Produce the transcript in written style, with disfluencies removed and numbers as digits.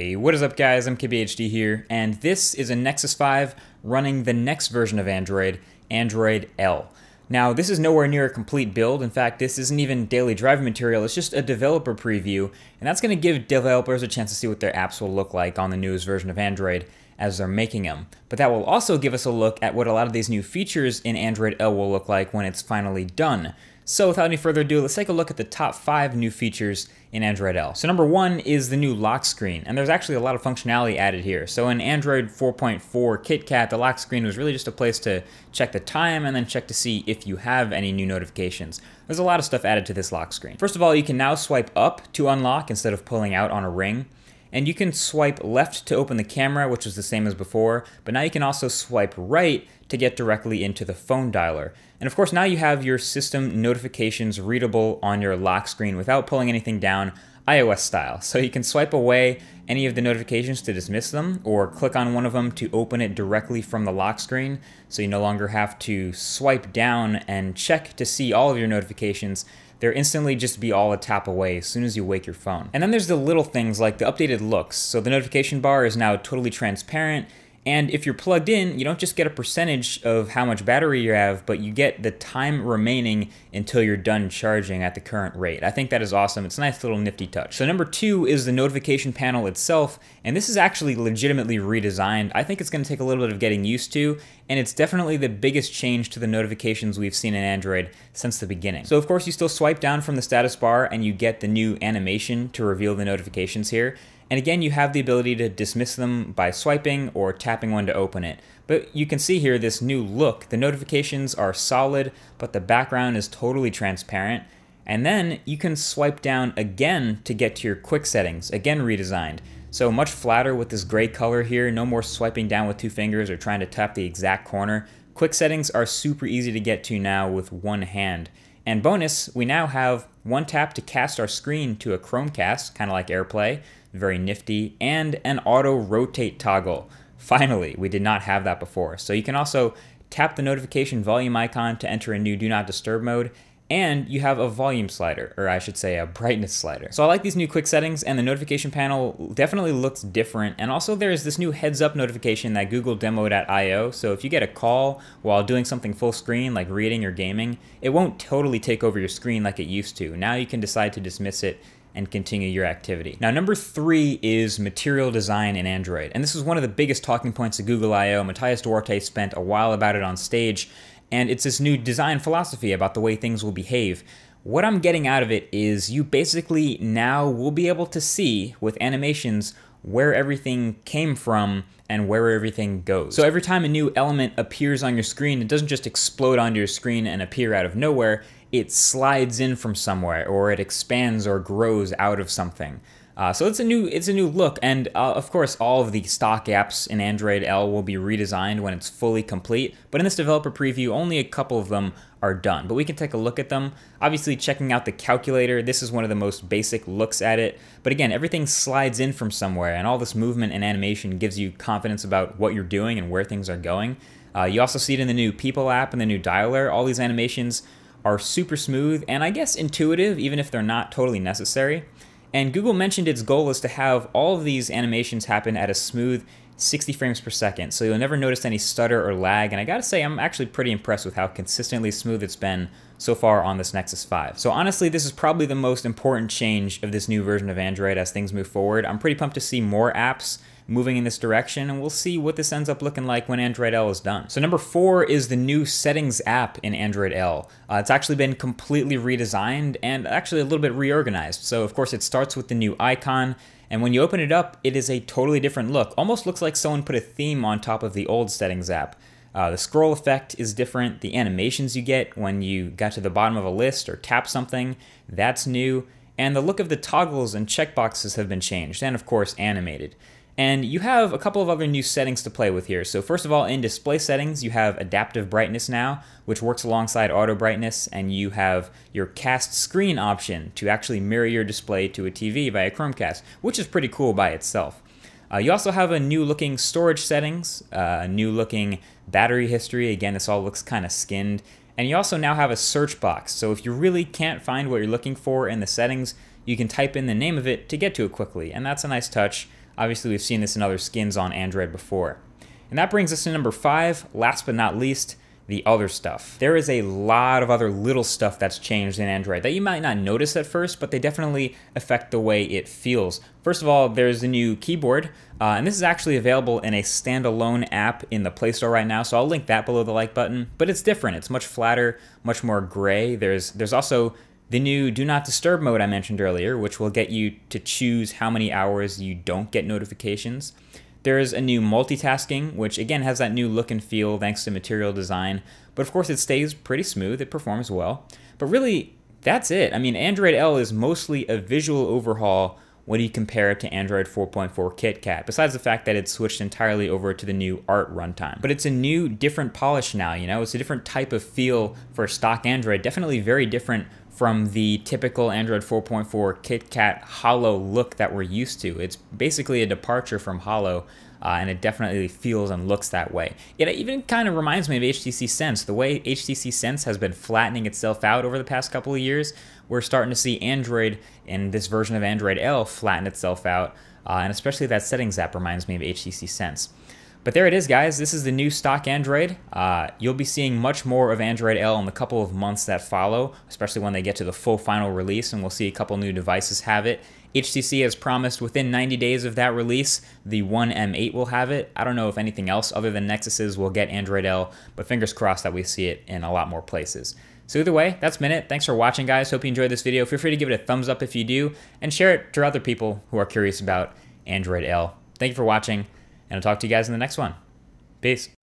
Hey, what is up guys, I'm KBHD here, and this is a Nexus 5 running the next version of Android, Android L. Now, this is nowhere near a complete build. In fact, this isn't even daily driving material, it's just a developer preview, and that's going to give developers a chance to see what their apps will look like on the newest version of Android as they're making them. But that will also give us a look at what a lot of these new features in Android L will look like when it's finally done. So without any further ado, let's take a look at the top 5 new features in Android L. So number 1 is the new lock screen, and there's actually a lot of functionality added here. So in Android 4.4 KitKat, the lock screen was really just a place to check the time and then check to see if you have any new notifications. There's a lot of stuff added to this lock screen. First of all, you can now swipe up to unlock instead of pulling out on a ring. And you can swipe left to open the camera, which is the same as before, but now you can also swipe right to get directly into the phone dialer. And of course, now you have your system notifications readable on your lock screen without pulling anything down, iOS style. So you can swipe away any of the notifications to dismiss them, or click on one of them to open it directly from the lock screen, so you no longer have to swipe down and check to see all of your notifications. They'll instantly just be all a tap away as soon as you wake your phone. And then there's the little things like the updated looks. So the notification bar is now totally transparent, and if you're plugged in, you don't just get a percentage of how much battery you have, but you get the time remaining until you're done charging at the current rate. I think that is awesome. It's a nice little nifty touch. So number 2 is the notification panel itself, and this is actually legitimately redesigned. I think it's going to take a little bit of getting used to, and it's definitely the biggest change to the notifications we've seen in Android since the beginning. So of course you still swipe down from the status bar and you get the new animation to reveal the notifications here. And again, you have the ability to dismiss them by swiping or tapping one to open it. But you can see here this new look. The notifications are solid, but the background is totally transparent. And then you can swipe down again to get to your quick settings, again redesigned. So much flatter with this gray color here, no more swiping down with 2 fingers or trying to tap the exact corner. Quick settings are super easy to get to now with one hand. And bonus, we now have one tap to cast our screen to a Chromecast, kind of like AirPlay, very nifty, and an auto rotate toggle. Finally, we did not have that before. So you can also tap the notification volume icon to enter a new Do Not Disturb mode, and you have a volume slider, or I should say a brightness slider. So I like these new quick settings, and the notification panel definitely looks different. And also there's this new heads up notification that Google demoed at I/O. So if you get a call while doing something full screen, like reading or gaming, it won't totally take over your screen like it used to. Now you can decide to dismiss it and continue your activity. Now, number 3 is material design in Android. And this is one of the biggest talking points at Google I/O. Matthias Duarte spent a while about it on stage, and it's this new design philosophy about the way things will behave. What I'm getting out of it is you basically now will be able to see with animations where everything came from and where everything goes. So every time a new element appears on your screen, it doesn't just explode onto your screen and appear out of nowhere, it slides in from somewhere, or it expands or grows out of something. So it's a new look, and of course all of the stock apps in Android L will be redesigned when it's fully complete, but in this developer preview only a couple of them are done, but we can take a look at them. Obviously checking out the calculator, this is one of the most basic looks at it, but again, everything slides in from somewhere, and all this movement and animation gives you confidence about what you're doing and where things are going. You also see it in the new People app and the new Dialer. All these animations are super smooth and I guess intuitive, even if they're not totally necessary. And Google mentioned its goal is to have all of these animations happen at a smooth 60 frames per second, so you'll never notice any stutter or lag, and I gotta say I'm actually pretty impressed with how consistently smooth it's been so far on this Nexus 5. So honestly, this is probably the most important change of this new version of Android as things move forward. I'm pretty pumped to see more apps moving in this direction, and we'll see what this ends up looking like when Android L is done. So number 4 is the new Settings app in Android L. It's actually been completely redesigned and actually a little bit reorganized. So of course it starts with the new icon, and when you open it up, it is a totally different look. Almost looks like someone put a theme on top of the old Settings app. The scroll effect is different. The animations you get when you got to the bottom of a list or tap something, that's new. And the look of the toggles and checkboxes have been changed, and of course animated. And you have a couple of other new settings to play with here. So first of all, in display settings, you have adaptive brightness now, which works alongside auto brightness, and you have your cast screen option to actually mirror your display to a TV via Chromecast, which is pretty cool by itself. You also have a new looking storage settings, new looking battery history. Again, this all looks kind of skinned. And you also now have a search box. So if you really can't find what you're looking for in the settings, you can type in the name of it to get to it quickly, and that's a nice touch. Obviously, we've seen this in other skins on Android before. And that brings us to number 5, last but not least, the other stuff. There is a lot of other little stuff that's changed in Android that you might not notice at first, but they definitely affect the way it feels. First of all, there's a new keyboard, and this is actually available in a standalone app in the Play Store right now, so I'll link that below the like button. But it's different. It's much flatter, much more gray. There's also the new Do Not Disturb mode I mentioned earlier, which will get you to choose how many hours you don't get notifications. There's a new multitasking, which again has that new look and feel thanks to material design, but of course it stays pretty smooth, it performs well. But really, that's it. I mean, Android L is mostly a visual overhaul when you compare it to Android 4.4 KitKat, besides the fact that it's switched entirely over to the new Art runtime. But it's a new, different polish now, you know? It's a different type of feel for stock Android, definitely very different from the typical Android 4.4 KitKat Holo look that we're used to. It's basically a departure from Holo, and it definitely feels and looks that way. It even kind of reminds me of HTC Sense. The way HTC Sense has been flattening itself out over the past couple of years, we're starting to see Android in this version of Android L flatten itself out, and especially that settings app reminds me of HTC Sense. But there it is, guys. This is the new stock Android. You'll be seeing much more of Android L in the couple of months that follow, especially when they get to the full final release, and we'll see a couple new devices have it. HTC has promised within 90 days of that release, the One M8 will have it. I don't know if anything else other than Nexuses will get Android L, but fingers crossed that we see it in a lot more places. So either way, that's been it. Thanks for watching, guys. Hope you enjoyed this video. Feel free to give it a thumbs up if you do, and share it to other people who are curious about Android L. Thank you for watching, and I'll talk to you guys in the next one. Peace.